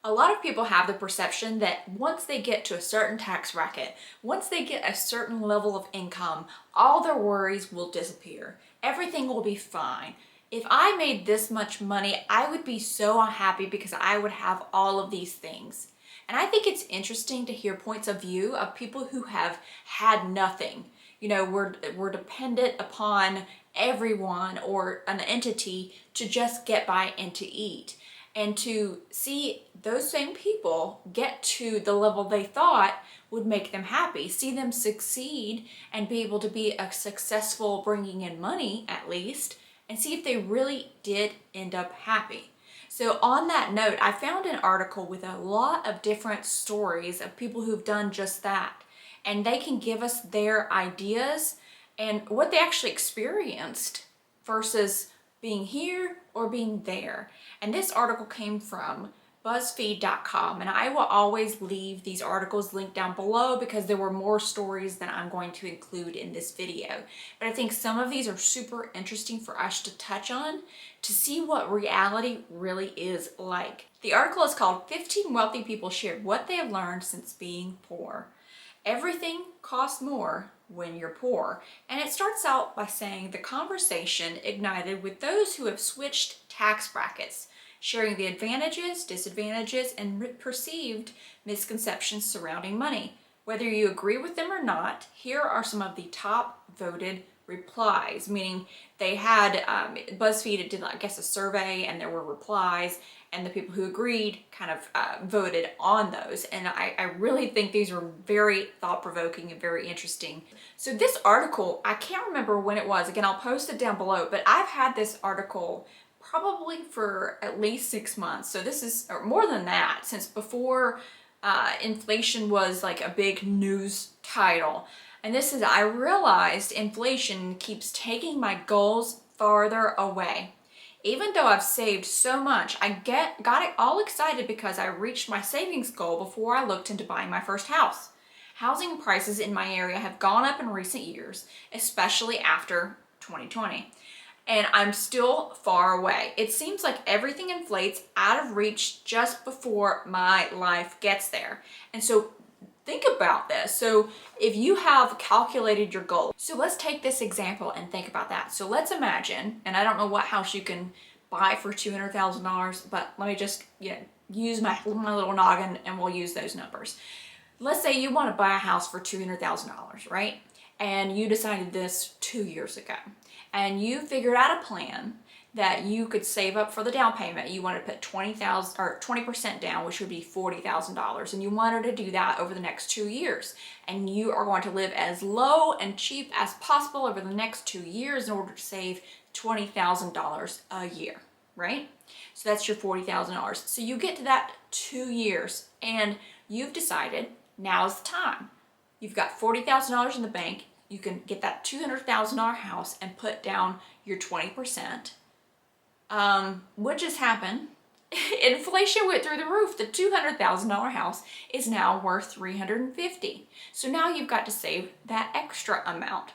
A lot of people have the perception that once they get to a certain tax bracket, once they get a certain level of income, all their worries will disappear. Everything will be fine. If I made this much money, I would be so happy because I would have all of these things. And I think it's interesting to hear points of view of people who have had nothing. You know, we're dependent upon everyone or an entity to just get by and to eat. And to see those same people get to the level they thought would make them happy, see them succeed and be able to be a successful bringing in money at least, and see if they really did end up happy. So on that note, I found an article with a lot of different stories of people who've done just that. And they can give us their ideas and what they actually experienced versus being here or being there. And this article came from BuzzFeed.com, and I will always leave these articles linked down below because there were more stories than I'm going to include in this video. But I think some of these are super interesting for us to touch on to see what reality really is like. The article is called 15 Wealthy People Shared What They Have Learned Since Being Poor. Everything costs more when you're poor. And it starts out by saying the conversation ignited with those who have switched tax brackets, sharing the advantages, disadvantages, and perceived misconceptions surrounding money. Whether you agree with them or not, here are some of the top voted replies, meaning they had, BuzzFeed did, I guess, a survey and there were replies, and the people who agreed kind of voted on those. And I really think these are very thought-provoking and very interesting. So this article, I can't remember when it was. Again, I'll post it down below, but I've had this article probably for at least 6 months. So this is, or more than that, since before inflation was like a big news title. And this is, I realized inflation keeps taking my goals farther away. Even though I've saved so much, I got it all excited because I reached my savings goal before I looked into buying my first house. Housing prices in my area have gone up in recent years, especially after 2020. And I'm still far away. It seems like everything inflates out of reach just before my life gets there. And so think about this. So if you have calculated your goal, so let's take this example and think about that. So let's imagine, and I don't know what house you can buy for $200,000, but let me just use my little noggin and we'll use those numbers. Let's say you want to buy a house for $200,000, right? And you decided this 2 years ago. And you figured out a plan that you could save up for the down payment. You wanted to put 20% down, which would be $40,000, and you wanted to do that over the next 2 years. And you are going to live as low and cheap as possible over the next 2 years in order to save $20,000 a year, right? So that's your $40,000. So you get to that 2 years, and you've decided now's the time. You've got $40,000 in the bank. You can get that $200,000 house and put down your 20%. What just happened? Inflation went through the roof. The $200,000 house is now worth $350,000. So now you've got to save that extra amount.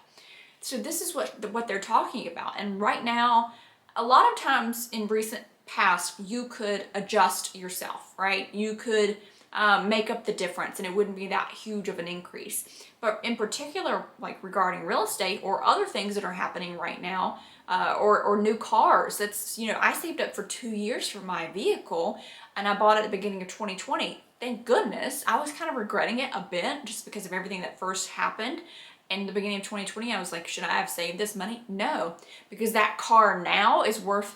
So this is what they're talking about. And right now, a lot of times in recent past, you could adjust yourself, right? You could make up the difference and it wouldn't be that huge of an increase. But in particular, like regarding real estate or other things that are happening right now, or new cars, that's, I saved up for 2 years for my vehicle and I bought it at the beginning of 2020. Thank goodness. I was kind of regretting it a bit just because of everything that first happened. In the beginning of 2020, I was like, should I have saved this money? No, because that car now is worth,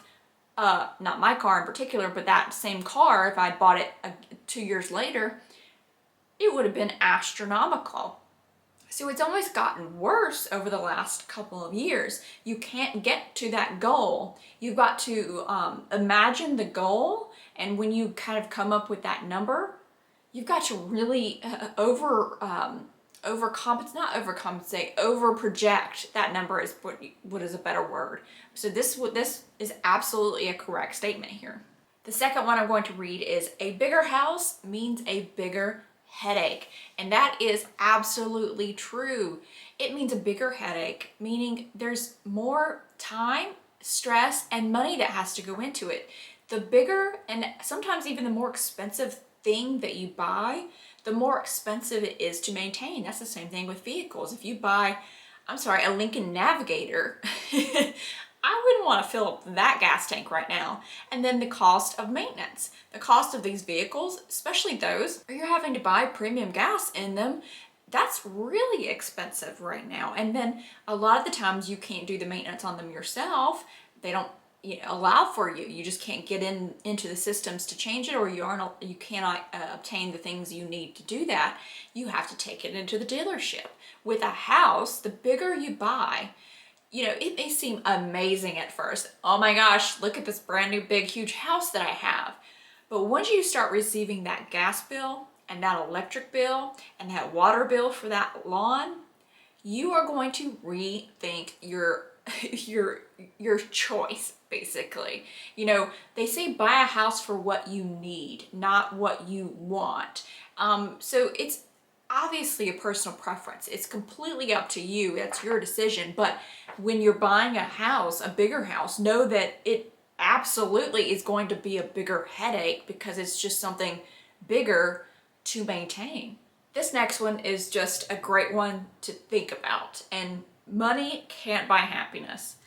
not my car in particular, but that same car, if I'd bought it 2 years later, it would have been astronomical. So it's almost gotten worse over the last couple of years. You can't get to that goal. You've got to imagine the goal, and when you kind of come up with that number, you've got to really over-project that number is what is a better word. So this is absolutely a correct statement here. The second one I'm going to read is, a bigger house means a bigger headache. And that is absolutely true. It means a bigger headache, meaning there's more time, stress, and money that has to go into it. The bigger and sometimes even the more expensive thing that you buy, the more expensive it is to maintain. That's the same thing with vehicles. If you buy, I'm sorry, a Lincoln Navigator, I wouldn't want to fill up that gas tank right now. And then the cost of maintenance, the cost of these vehicles, especially those where you're having to buy premium gas in them, that's really expensive right now. And then a lot of the times you can't do the maintenance on them yourself. They don't allow for you. You just can't get into the systems to change it, or you cannot obtain the things you need to do that. You have to take it into the dealership. With a house, the bigger you buy, it may seem amazing at first. Oh my gosh, look at this brand new big huge house that I have. But once you start receiving that gas bill and that electric bill and that water bill for that lawn, you are going to rethink your choice, basically. They say buy a house for what you need, not what you want. So it's obviously a personal preference. It's completely up to you. It's your decision. But when you're buying a house, a bigger house, know that it absolutely is going to be a bigger headache because it's just something bigger to maintain. This next one is just a great one to think about. And money can't buy happiness,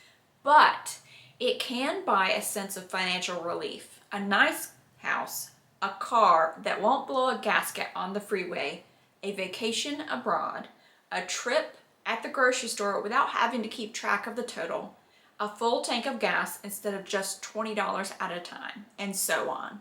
but it can buy a sense of financial relief. A nice house, a car that won't blow a gasket on the freeway, a vacation abroad, a trip at the grocery store without having to keep track of the total, a full tank of gas instead of just $20 at a time, and so on.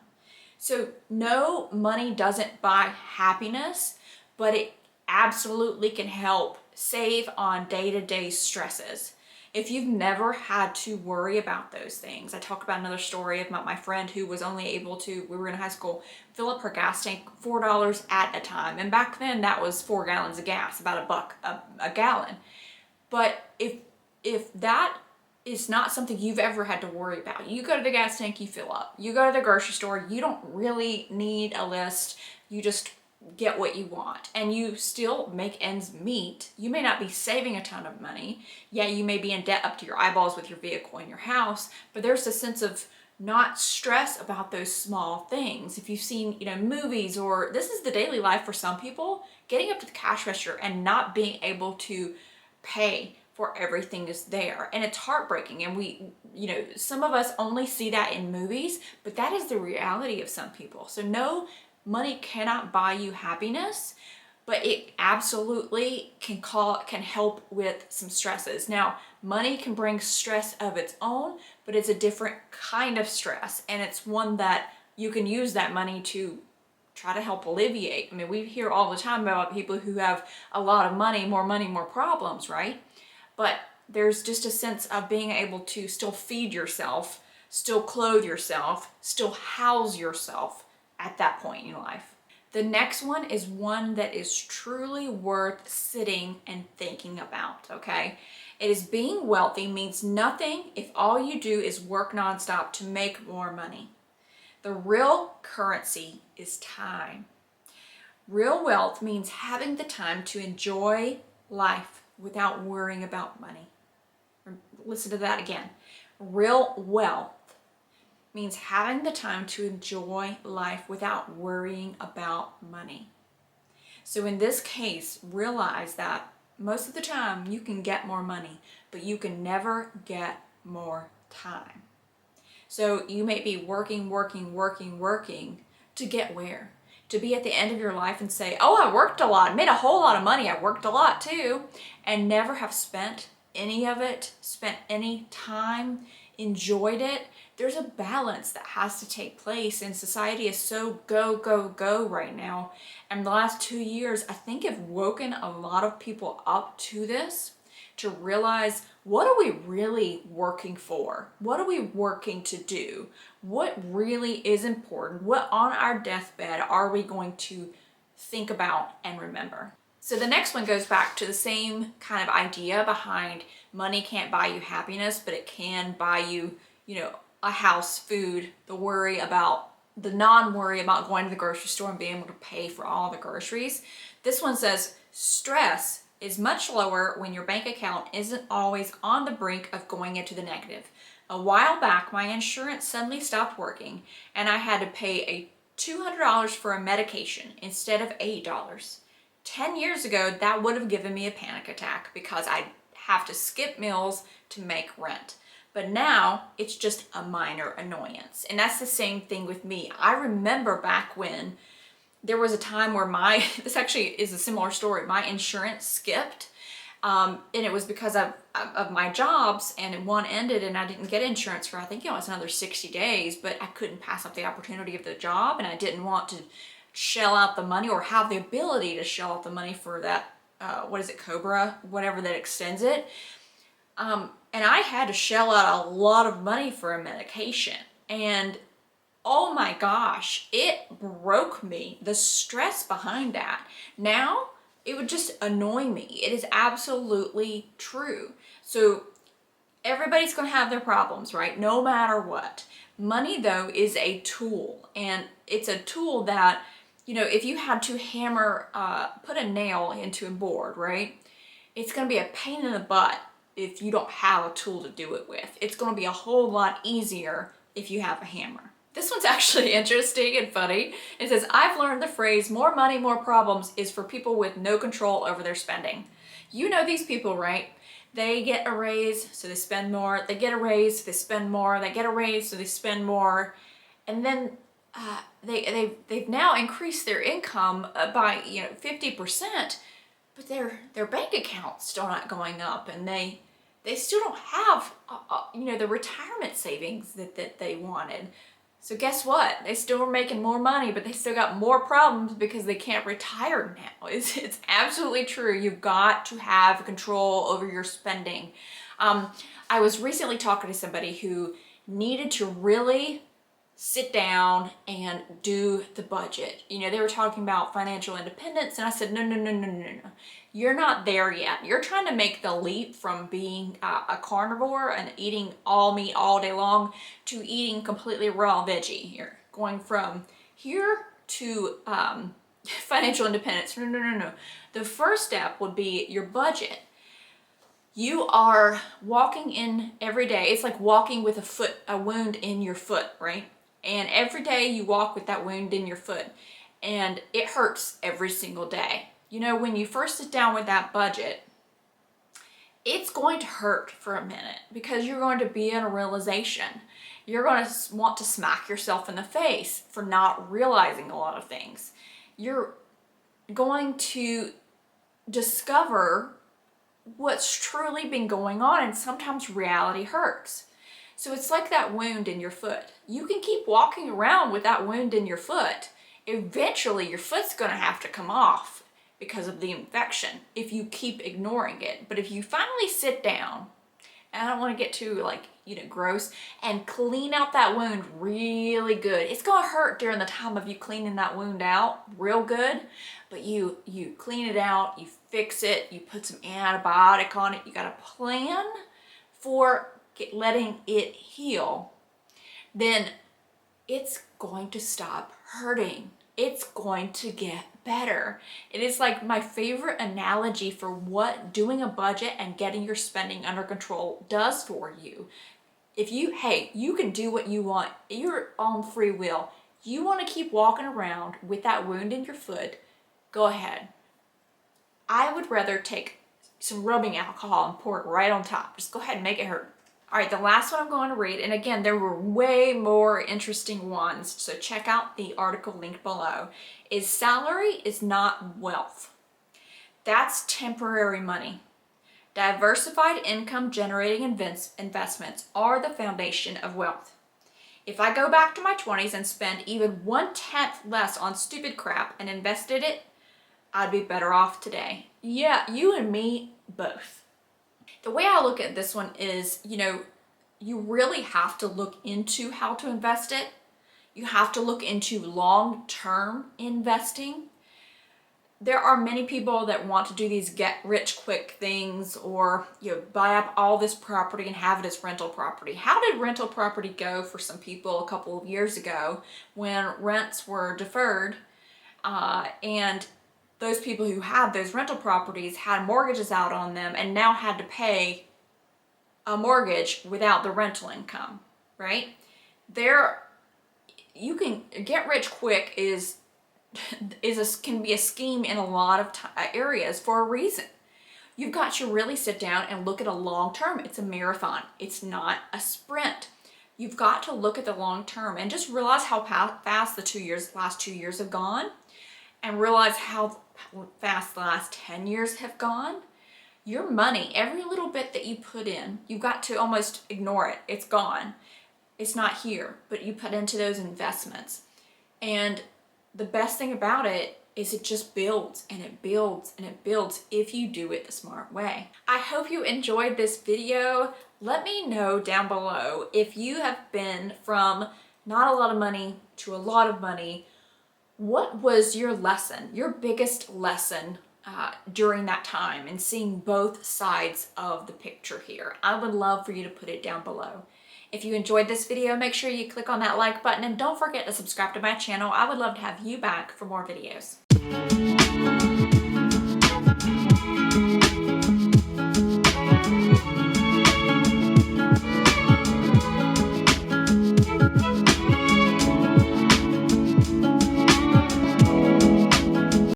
So no, money doesn't buy happiness, but it absolutely can help save on day-to-day stresses. If you've never had to worry about those things, I talk about another story about my friend who was only able to, we were in high school, fill up her gas tank $4 at a time. And back then that was 4 gallons of gas, about $1 a gallon. But if that is not something you've ever had to worry about, you go to the gas tank, you fill up. You go to the grocery store, you don't really need a list. You just get what you want, and you still make ends meet. You may not be saving a ton of money. Yeah, you may be in debt up to your eyeballs with your vehicle and your house, but there's a sense of not stress about those small things. If you've seen, movies, or this is the daily life for some people, getting up to the cash register and not being able to pay for everything is there. And it's heartbreaking. And we, some of us only see that in movies, but that is the reality of some people. So no, money cannot buy you happiness, but it absolutely can help with some stresses. Now, money can bring stress of its own, but it's a different kind of stress, and it's one that you can use that money to try to help alleviate. I mean, we hear all the time about people who have a lot of money, more problems, right? But there's just a sense of being able to still feed yourself, still clothe yourself, still house yourself at that point in life. The next one is one that is truly worth sitting and thinking about, okay? It is being wealthy means nothing if all you do is work nonstop to make more money. The real currency is time. Real wealth means having the time to enjoy life without worrying about money. Listen to that again. Real wealth means having the time to enjoy life without worrying about money. So in this case, realize that most of the time you can get more money, but you can never get more time. So you may be working to get where? To be at the end of your life and say, oh, I worked a lot, made a whole lot of money, I worked a lot too, and never have spent any of it, spent any time, enjoyed it. There's a balance that has to take place, and society is so go right now. And the last 2 years, I think, have woken a lot of people up to this, to realize, what are we really working for? What are we working to do? What really is important? What on our deathbed are we going to think about and remember? So the next one goes back to the same kind of idea behind money can't buy you happiness, but it can buy you, a house, food, the non-worry about going to the grocery store and being able to pay for all the groceries. This one says, stress is much lower when your bank account isn't always on the brink of going into the negative. A while back, my insurance suddenly stopped working and I had to pay a $200 for a medication instead of $80. 10 years ago, that would have given me a panic attack because I'd have to skip meals to make rent. But now it's just a minor annoyance. And that's the same thing with me. I remember back when there was a time where this actually is a similar story, my insurance skipped. And it was because of my jobs, and one ended and I didn't get insurance for, I think it was another 60 days, but I couldn't pass up the opportunity of the job, and I didn't want to shell out the money or have the ability to shell out the money for that, what is it, Cobra, whatever that extends it. And I had to shell out a lot of money for a medication, and oh my gosh, it broke me, the stress behind that. Now, it would just annoy me. It is absolutely true. So everybody's going to have their problems, right? No matter what. Money, though, is a tool. And it's a tool that, if you had to put a nail into a board, right? It's going to be a pain in the butt if you don't have a tool to do it with. It's going to be a whole lot easier if you have a hammer. This one's actually interesting and funny. It says, I've learned the phrase, more money, more problems, is for people with no control over their spending. You know these people, right? They get a raise, so they spend more. They get a raise, so they spend more. They get a raise, so they spend more. And then they've now increased their income by 50%, but their bank account's still not going up, and they still don't have the retirement savings that they wanted. So guess what? They still are making more money, but they still got more problems because they can't retire now. It's absolutely true. You've got to have control over your spending. I was recently talking to somebody who needed to really sit down and do the budget. They were talking about financial independence, and I said, no. You're not there yet. You're trying to make the leap from being a carnivore and eating all meat all day long to eating completely raw veggie. You're going from here to financial independence. No. The first step would be your budget. You are walking in every day. It's like walking with a wound in your foot, right? And every day you walk with that wound in your foot, and it hurts every single day. When you first sit down with that budget, it's going to hurt for a minute because you're going to be in a realization. You're going to want to smack yourself in the face for not realizing a lot of things. You're going to discover what's truly been going on, and sometimes reality hurts. So it's like that wound in your foot. You can keep walking around with that wound in your foot. Eventually, your foot's going to have to come off because of the infection if you keep ignoring it. But if you finally sit down, and I don't want to get too gross, and clean out that wound really good. It's going to hurt during the time of you cleaning that wound out real good, but you clean it out, you fix it, you put some antibiotic on it, you got a plan for letting it heal, then it's going to stop hurting. It's going to get better. It is like my favorite analogy for what doing a budget and getting your spending under control does for you. If you can do what you want. You're on free will. You want to keep walking around with that wound in your foot, go ahead. I would rather take some rubbing alcohol and pour it right on top. Just go ahead and make it hurt. All right, the last one I'm going to read, and again, there were way more interesting ones, so check out the article linked below, is salary is not wealth. That's temporary money. Diversified income generating investments are the foundation of wealth. If I go back to my 20s and spend even 1/10 less on stupid crap and invested it, I'd be better off today. Yeah, you and me both. The way I look at this one is, you really have to look into how to invest it. You have to look into long-term investing. There are many people that want to do these get-rich-quick things, or buy up all this property and have it as rental property. How did rental property go for some people a couple of years ago when rents were deferred, and those people who had those rental properties had mortgages out on them and now had to pay a mortgage without the rental income, right? There, you can get rich quick can be a scheme in a lot of areas for a reason. You've got to really sit down and look at a long term. It's a marathon. It's not a sprint. You've got to look at the long term and just realize how fast the last 2 years have gone, and realize how fast the last 10 years have gone. Your money, every little bit that you put in, you've got to almost ignore it. It's gone. It's not here, but you put into those investments. And the best thing about it is it just builds and it builds and it builds if you do it the smart way. I hope you enjoyed this video. Let me know down below if you have been from not a lot of money to a lot of money. What was your lesson, your biggest lesson during that time, and seeing both sides of the picture here? I would love for you to put it down below. If you enjoyed this video, make sure you click on that like button, and don't forget to subscribe to my channel. I would love to have you back for more videos.